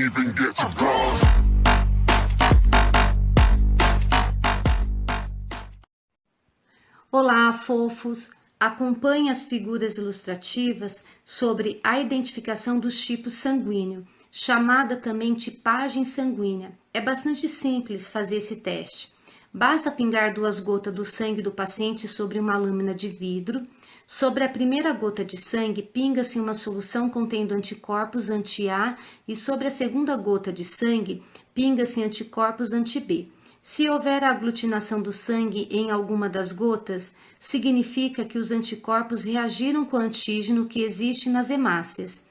even get to cross. Olá, fofos! Acompanhe as figuras ilustrativas sobre a identificação dos tipos sanguíneo, chamada também tipagem sanguínea. É bastante simples fazer esse teste. Basta pingar 2 gotas do sangue do paciente sobre uma lâmina de vidro. Sobre a primeira gota de sangue, pinga-se uma solução contendo anticorpos anti-A e sobre a segunda gota de sangue, pinga-se anticorpos anti-B. Se houver aglutinação do sangue em alguma das gotas, significa que os anticorpos reagiram com o antígeno que existe nas hemácias.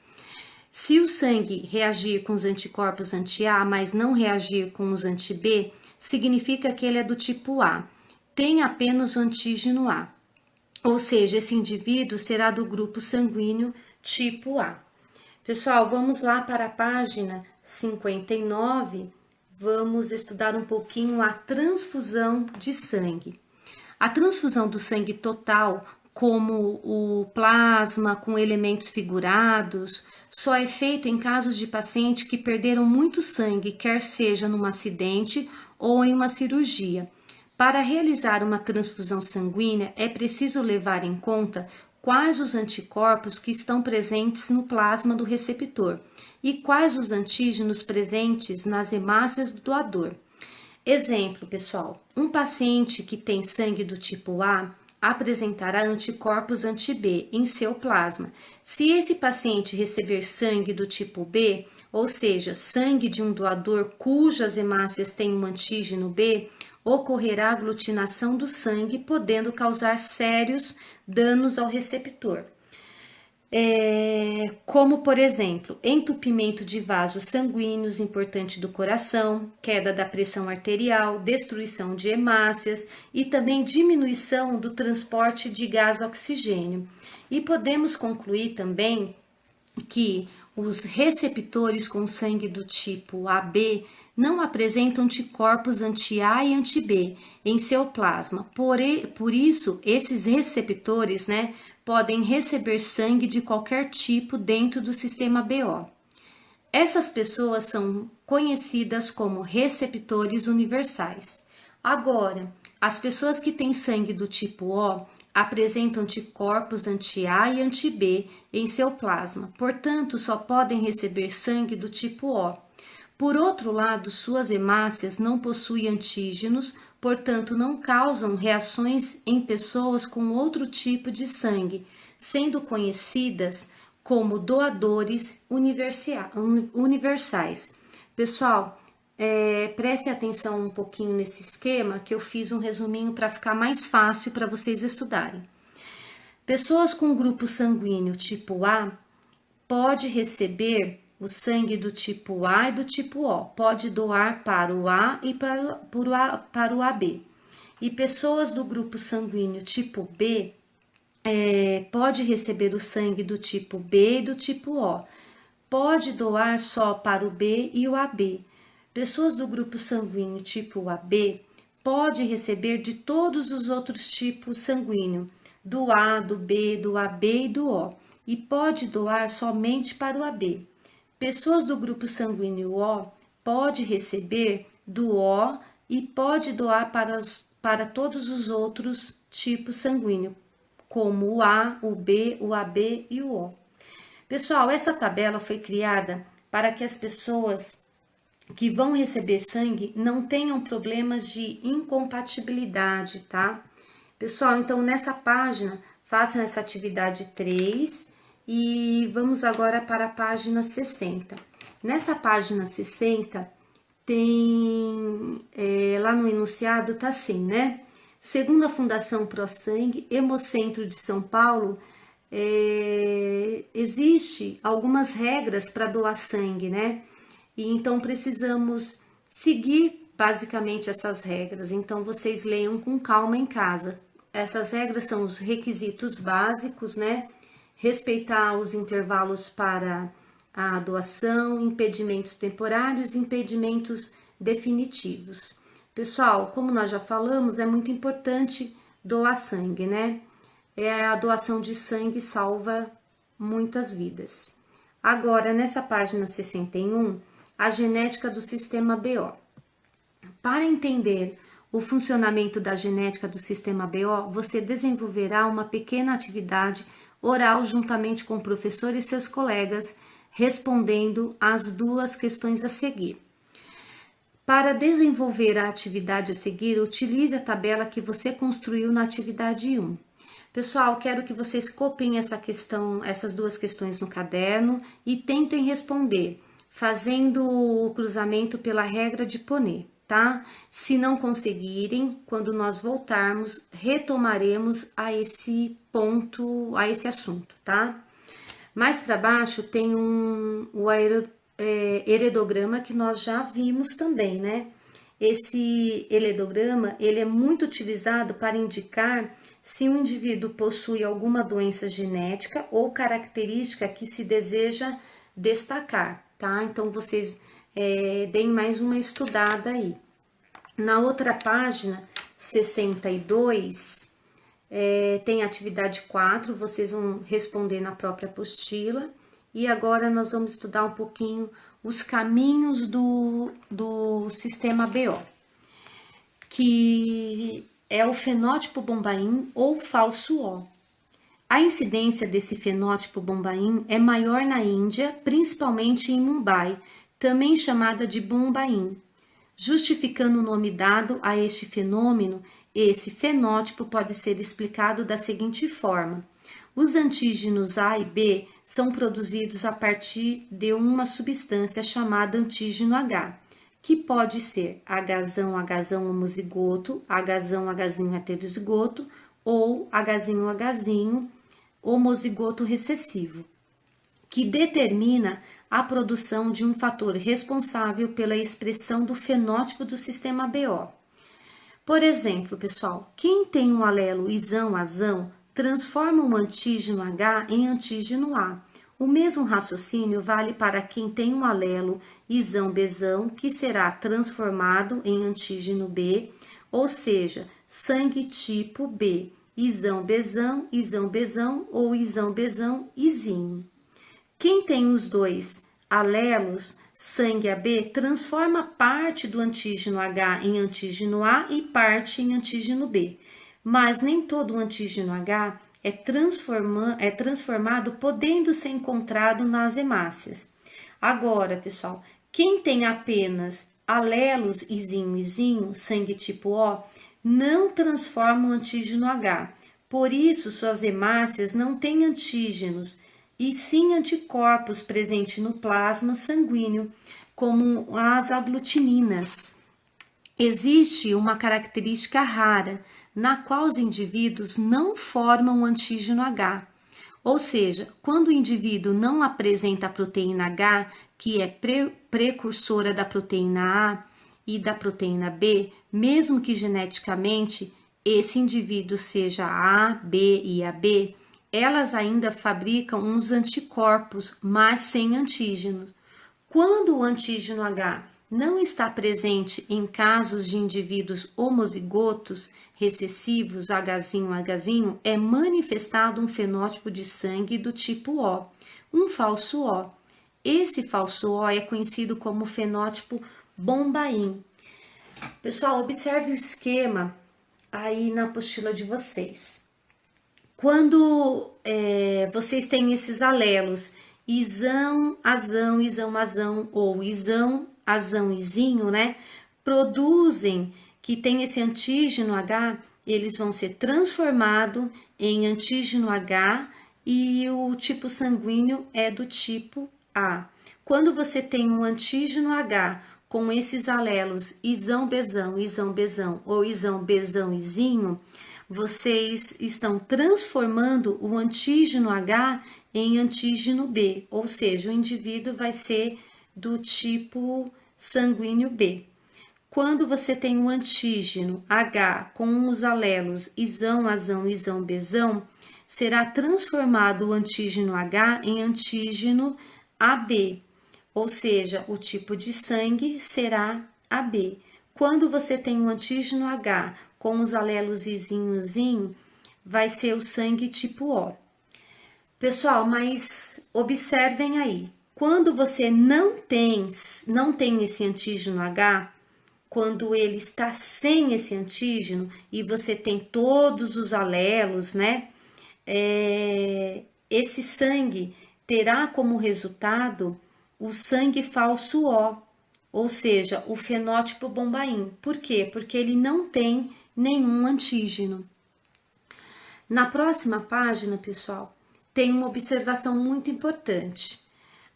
Se o sangue reagir com os anticorpos anti-A, mas não reagir com os anti-B, significa que ele é do tipo A, tem apenas o antígeno A. Ou seja, esse indivíduo será do grupo sanguíneo tipo A. Pessoal, vamos lá para a página 59. Vamos estudar um pouquinho a transfusão de sangue. A transfusão do sangue total, como o plasma com elementos figurados, só é feito em casos de pacientes que perderam muito sangue, quer seja num acidente ou em uma cirurgia. Para realizar uma transfusão sanguínea, é preciso levar em conta quais os anticorpos que estão presentes no plasma do receptor e quais os antígenos presentes nas hemácias do doador. Exemplo, pessoal, um paciente que tem sangue do tipo A apresentará anticorpos anti-B em seu plasma. Se esse paciente receber sangue do tipo B, ou seja, sangue de um doador cujas hemácias têm um antígeno B, ocorrerá aglutinação do sangue, podendo causar sérios danos ao receptor. Como, por exemplo, entupimento de vasos sanguíneos importante do coração, queda da pressão arterial, destruição de hemácias e também diminuição do transporte de gás oxigênio. E podemos concluir também que os receptores com sangue do tipo AB não apresentam anticorpos anti-A e anti-B em seu plasma. Por isso, esses receptores, podem receber sangue de qualquer tipo dentro do sistema BO. Essas pessoas são conhecidas como receptores universais. Agora, as pessoas que têm sangue do tipo O apresentam anticorpos anti-A e anti-B em seu plasma, portanto, só podem receber sangue do tipo O. Por outro lado, suas hemácias não possuem antígenos, portanto, não causam reações em pessoas com outro tipo de sangue, sendo conhecidas como doadores universais. Pessoal, prestem atenção um pouquinho nesse esquema que eu fiz um resuminho para ficar mais fácil para vocês estudarem. Pessoas com grupo sanguíneo tipo A pode receber o sangue do tipo A e do tipo O, pode doar para o A e para o AB. E pessoas do grupo sanguíneo tipo B pode receber o sangue do tipo B e do tipo O, pode doar só para o B e o AB. Pessoas do grupo sanguíneo tipo AB pode receber de todos os outros tipos sanguíneos, do A, do B, do AB e do O, e pode doar somente para o AB. Pessoas do grupo sanguíneo O pode receber do O e pode doar para todos os outros tipos sanguíneos, como o A, o B, o AB e o O. Pessoal, essa tabela foi criada para que as pessoas que vão receber sangue não tenham problemas de incompatibilidade, tá? Pessoal, então nessa página, façam essa atividade 3 e vamos agora para a página 60. Nessa página 60, tem, lá no enunciado tá assim, Segundo a Fundação ProSangue, Hemocentro de São Paulo, existe algumas regras para doar sangue, E então precisamos seguir basicamente essas regras. Então vocês leiam com calma em casa. Essas regras são os requisitos básicos, Respeitar os intervalos para a doação, impedimentos temporários e impedimentos definitivos. Pessoal, como nós já falamos, é muito importante doar sangue, A doação de sangue salva muitas vidas. Agora, nessa página 61, a genética do sistema BO. Para entender o funcionamento da genética do sistema BO, você desenvolverá uma pequena atividade oral juntamente com o professor e seus colegas, respondendo às duas questões a seguir. Para desenvolver a atividade a seguir, utilize a tabela que você construiu na atividade 1. Pessoal, quero que vocês copiem essas duas questões no caderno e tentem responder, fazendo o cruzamento pela regra de Ponet, tá? Se não conseguirem, quando nós voltarmos, retomaremos a esse ponto, a esse assunto, tá? Mais para baixo tem o heredograma que nós já vimos também, né? Esse heredograma, ele é muito utilizado para indicar se um indivíduo possui alguma doença genética ou característica que se deseja destacar, tá? Então, vocês deem mais uma estudada aí. Na outra página, 62, tem a atividade 4, vocês vão responder na própria apostila. E agora nós vamos estudar um pouquinho os caminhos do sistema BO, que é o fenótipo Bombaim ou falso O. A incidência desse fenótipo Bombaim é maior na Índia, principalmente em Mumbai, também chamada de Bombaim. Justificando o nome dado a este fenômeno, esse fenótipo pode ser explicado da seguinte forma. Os antígenos A e B são produzidos a partir de uma substância chamada antígeno H, que pode ser H homozigoto, H heterozigoto ou H homozigoto recessivo, que determina a produção de um fator responsável pela expressão do fenótipo do sistema BO. Por exemplo, pessoal, quem tem um alelo isão-azão transforma um antígeno H em antígeno A. O mesmo raciocínio vale para quem tem um alelo isão-bezão, que será transformado em antígeno B, ou seja, sangue tipo B, isão-bezão ou isão-bezão, isinho. Quem tem os dois alelos, sangue AB, transforma parte do antígeno H em antígeno A e parte em antígeno B. Mas nem todo o antígeno H é transformado, podendo ser encontrado nas hemácias. Agora, pessoal, quem tem apenas alelos isinho, sangue tipo O, não transforma o antígeno H. Por isso, suas hemácias não têm antígenos, e sim anticorpos presentes no plasma sanguíneo, como as aglutininas. Existe uma característica rara, na qual os indivíduos não formam antígeno H. Ou seja, quando o indivíduo não apresenta a proteína H, que é precursora da proteína A e da proteína B, mesmo que geneticamente esse indivíduo seja A, B e AB, elas ainda fabricam uns anticorpos, mas sem antígenos. Quando o antígeno H não está presente em casos de indivíduos homozigotos recessivos Hzinho, é manifestado um fenótipo de sangue do tipo O, um falso O. Esse falso O é conhecido como fenótipo Bombaim. Pessoal, observe o esquema aí na apostila de vocês. Quando vocês têm esses alelos, isão-azão ou isão-azão, isinho, né? Produzem que tem esse antígeno H, eles vão ser transformados em antígeno H e o tipo sanguíneo é do tipo A. Quando você tem um antígeno H com esses alelos isão-bezão ou isão-bezão, isinho, vocês estão transformando o antígeno H em antígeno B, ou seja, o indivíduo vai ser do tipo sanguíneo B. Quando você tem um antígeno H com os alelos isão-azão, isão-bezão, será transformado o antígeno H em antígeno AB, ou seja, o tipo de sangue será AB. Quando você tem um antígeno H com os alelos isinho, vai ser o sangue tipo O. Pessoal, mas observem aí, Quando você não tem esse antígeno H, quando ele está sem esse antígeno e você tem todos os alelos, né? Esse sangue terá como resultado o sangue falso O, ou seja, o fenótipo Bombaim. Por quê? Porque ele não tem nenhum antígeno. Na próxima página, pessoal, tem uma observação muito importante.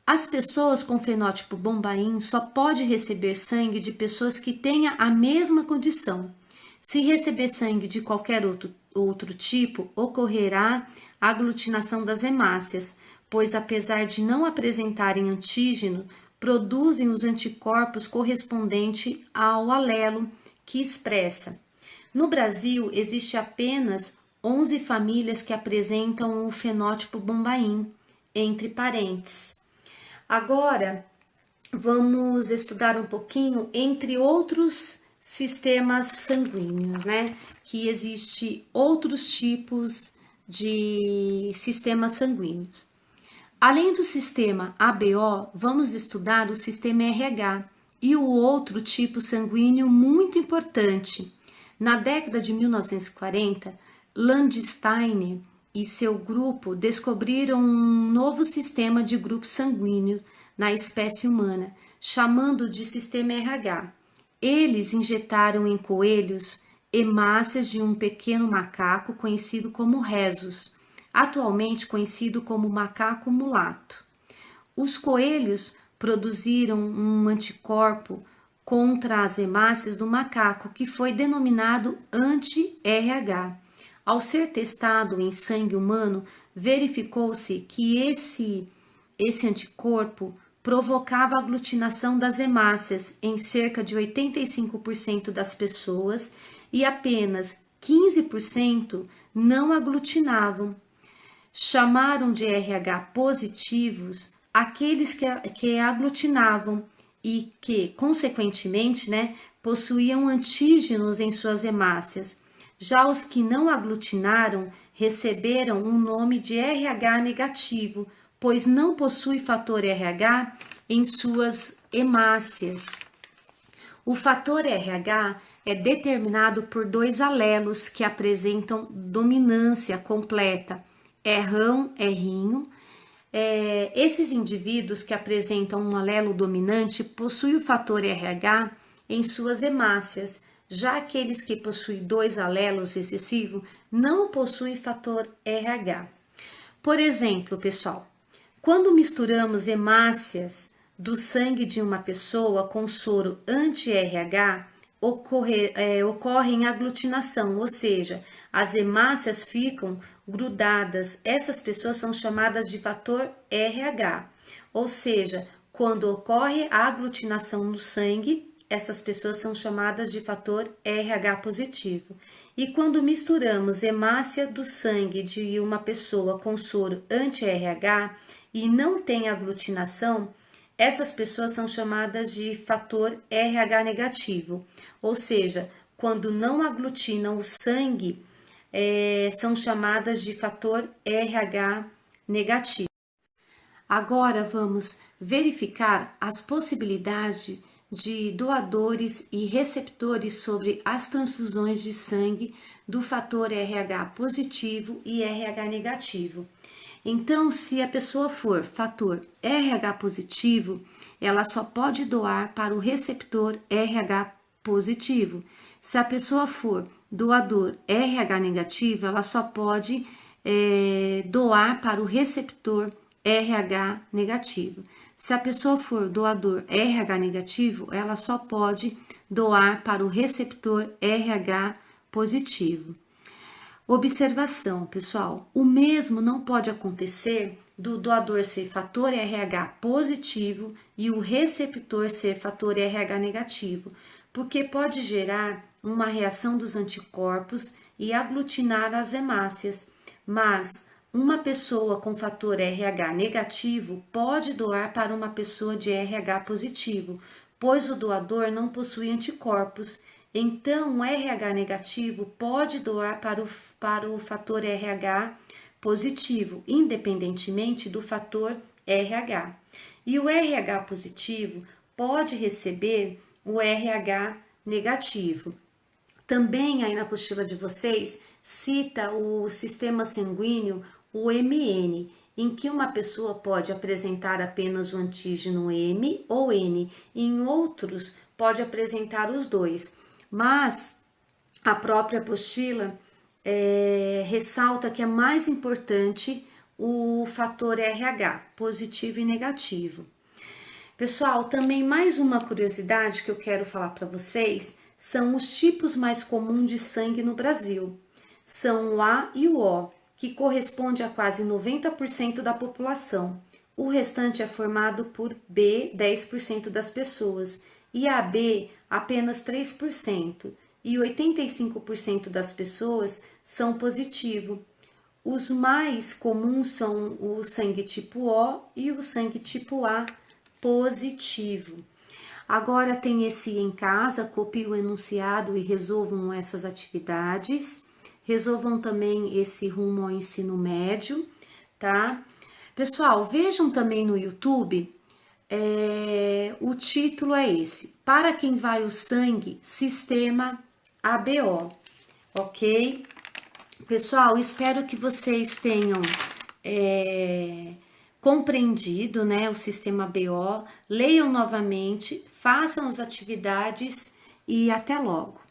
As pessoas com fenótipo Bombaim só pode receber sangue de pessoas que tenham a mesma condição. Se receber sangue de qualquer outro tipo, ocorrerá a aglutinação das hemácias, pois apesar de não apresentarem antígeno, produzem os anticorpos correspondentes ao alelo que expressa. No Brasil, existe apenas 11 famílias que apresentam o fenótipo Bombaim, entre parênteses. Agora, vamos estudar um pouquinho entre outros sistemas sanguíneos, né? Que existe outros tipos de sistemas sanguíneos. Além do sistema ABO, vamos estudar o sistema RH e o outro tipo sanguíneo muito importante. Na década de 1940, Landsteiner e seu grupo descobriram um novo sistema de grupo sanguíneo na espécie humana, chamando de sistema RH. Eles injetaram em coelhos hemácias de um pequeno macaco conhecido como rhesus, atualmente conhecido como macaco mulato. Os coelhos produziram um anticorpo contra as hemácias do macaco, que foi denominado anti-RH. Ao ser testado em sangue humano, verificou-se que esse anticorpo provocava a aglutinação das hemácias em cerca de 85% das pessoas e apenas 15% não aglutinavam. Chamaram de RH positivos aqueles que aglutinavam e que, consequentemente, né, possuíam antígenos em suas hemácias. Já os que não aglutinaram receberam um nome de RH negativo, pois não possui fator RH em suas hemácias. O fator RH é determinado por dois alelos que apresentam dominância completa, Rão, Rinho. Esses indivíduos que apresentam um alelo dominante possuem o fator RH em suas hemácias, já aqueles que possuem dois alelos excessivos não possuem fator RH. Por exemplo, pessoal, quando misturamos hemácias do sangue de uma pessoa com soro anti-RH, ocorre aglutinação, ou seja, as hemácias ficam grudadas. Essas pessoas são chamadas de fator RH, ou seja, quando ocorre a aglutinação no sangue, essas pessoas são chamadas de fator RH positivo. E quando misturamos hemácia do sangue de uma pessoa com soro anti-RH e não tem aglutinação, essas pessoas são chamadas de fator RH negativo. Ou seja, quando não aglutinam o sangue, são chamadas de fator RH negativo. Agora vamos verificar as possibilidades de doadores e receptores sobre as transfusões de sangue do fator RH positivo e RH negativo. Então, se a pessoa for fator RH positivo, ela só pode doar para o receptor RH positivo. Se a pessoa for doador RH negativo, ela só pode doar para o receptor RH negativo. Se a pessoa for doador RH negativo, ela só pode doar para o receptor RH positivo. Observação, pessoal, o mesmo não pode acontecer do doador ser fator RH positivo e o receptor ser fator RH negativo, porque pode gerar uma reação dos anticorpos e aglutinar as hemácias, mas uma pessoa com fator RH negativo pode doar para uma pessoa de RH positivo, pois o doador não possui anticorpos. Então, o RH negativo pode doar para o fator RH positivo, independentemente do fator RH. E o RH positivo pode receber o RH negativo. Também aí na apostila de vocês cita o sistema sanguíneo, o MN, em que uma pessoa pode apresentar apenas o antígeno M ou N, e em outros pode apresentar os dois. Mas a própria apostila ressalta que é mais importante o fator RH, positivo e negativo. Pessoal, também mais uma curiosidade que eu quero falar para vocês são os tipos mais comuns de sangue no Brasil. São o A e o O, que corresponde a quase 90% da população. O restante é formado por B, 10% das pessoas, e AB, apenas 3%, e 85% das pessoas são positivo. Os mais comuns são o sangue tipo O e o sangue tipo A positivo. Agora tem esse em casa, copie o enunciado e resolvam essas atividades. Resolvam também esse rumo ao ensino médio, tá? Pessoal, vejam também no YouTube, o título é esse: Para quem vai o sangue, sistema ABO, ok? Pessoal, espero que vocês tenham compreendido, né, o sistema BO. Leiam novamente, façam as atividades e até logo.